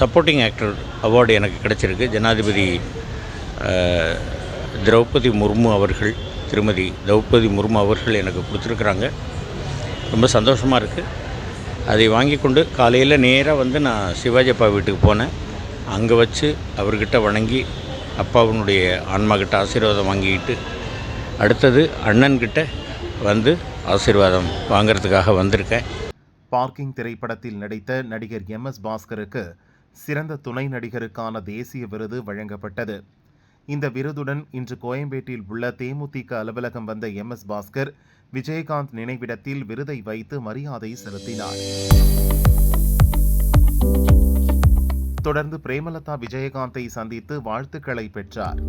Supporting actor award எனக்கு கிடச்சிருக்கு. ஜனாதிபதி திரௌபதி முர்மு அவர்கள், திருமதி திரௌபதி முர்மு அவர்கள் எனக்கு கொடுத்துருக்குறாங்க. ரொம்ப சந்தோஷமாக இருக்குது. அதை வாங்கி கொண்டு காலையில் நேராக வந்து நான் சிவாஜி அப்பா வீட்டுக்கு போனேன். அங்கே வச்சு அவர்கிட்ட வணங்கி அப்பாவினுடைய ஆன்மாக்கிட்ட ஆசீர்வாதம் வாங்கிக்கிட்டு அடுத்தது அண்ணன்கிட்ட வந்து ஆசீர்வாதம் வாங்கிறதுக்காக வந்திருக்கேன். பார்க்கிங் திரைப்படத்தில் நடித்த நடிகர் எம்.எஸ். பாஸ்கருக்கு சிறந்த துணை நடிகருக்கான தேசிய விருது வழங்கப்பட்டது. இந்த விருதுடன் இன்று கோயம்பேட்டில் உள்ள தேமுதிக அலுவலகம் வந்த எம்.எஸ். பாஸ்கர் விஜயகாந்த் நினைவிடத்தில் விருதை வைத்து மரியாதை செலுத்தினார். தொடர்ந்து பிரேமலதா விஜயகாந்தை சந்தித்து வாழ்த்துக்களை பெற்றார்.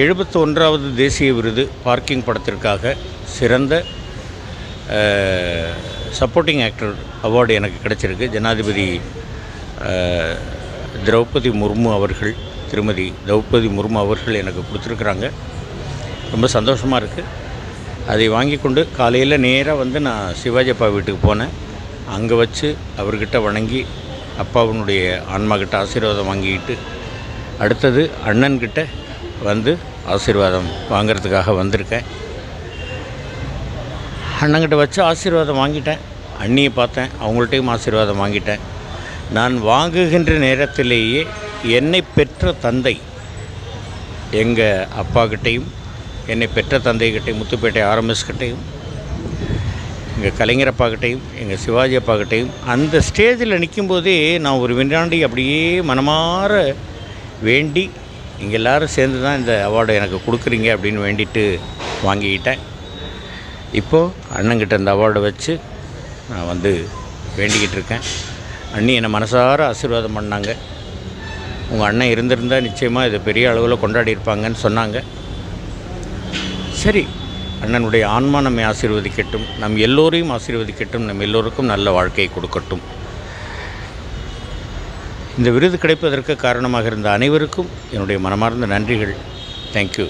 எழுபத்தொன்றாவது தேசிய விருது பார்க்கிங் படத்திற்காக சிறந்த சப்போர்ட்டிங் ஆக்டர் அவார்டு எனக்கு கிடச்சிருக்கு. ஜனாதிபதி திரௌபதி முர்மு அவர்கள், திருமதி திரௌபதி முர்மு அவர்கள் எனக்கு கொடுத்துருக்குறாங்க. ரொம்ப சந்தோஷமாக இருக்குது. அதை வாங்கி கொண்டு காலையில் நேராக வந்து நான் சிவாஜி அப்பா வீட்டுக்கு போனேன். அங்கே வச்சு அவர்கிட்ட வணங்கி அப்பாவினுடைய ஆன்மாக்கிட்ட ஆசீர்வாதம் வாங்கிக்கிட்டு அடுத்தது அண்ணன்கிட்ட வந்து ஆசீர்வாதம் வாங்கிறதுக்காக வந்திருக்கேன். அண்ணங்கிட்ட வச்சு ஆசீர்வாதம் வாங்கிட்டேன். அண்ணியை பார்த்தேன், அவங்கள்ட்டையும் ஆசீர்வாதம் வாங்கிட்டேன். நான் வாங்குகின்ற நேரத்திலேயே என்னை பெற்ற தந்தை எங்கள் அப்பாக்கிட்டையும், என்னை பெற்ற தந்தைக்கிட்டையும், முத்துப்பேட்டை ஆர்எம்எஸ்கிட்டையும், எங்கள் கலைஞர் அப்பாக்கிட்டையும், எங்கள் சிவாஜி அப்பாக்கிட்டையும் அந்த ஸ்டேஜில் நிற்கும்போதே நான் ஒரு வினாண்டி அப்படியே மனமாற வேண்டி, இங்கே எல்லோரும் சேர்ந்து தான் இந்த அவார்டை எனக்கு கொடுக்குறீங்க அப்படின்னு வேண்டிட்டு வாங்கிக்கிட்டேன். இப்போது அண்ணங்கிட்ட இந்த அவார்டை வச்சு நான் வந்து வேண்டிக்கிட்டு இருக்கேன். அண்ணி என்னை மனசார ஆசீர்வாதம் பண்ணாங்க. உங்கள் அண்ணன் இருந்திருந்தால் நிச்சயமாக இதை பெரிய அளவில் கொண்டாடி இருப்பாங்கன்னு சொன்னாங்க. சரி, அண்ணனுடைய ஆன்மா நம்மை ஆசீர்வதிக்கட்டும், நம் எல்லோரையும் ஆசீர்வதிக்கட்டும், நம் எல்லோருக்கும் நல்ல வாழ்க்கையை கொடுக்கட்டும். இந்த விருது கிடைப்பதற்கு காரணமாக இருந்த அனைவருக்கும் என்னுடைய மனமார்ந்த நன்றிகள். தேங்க்யூ.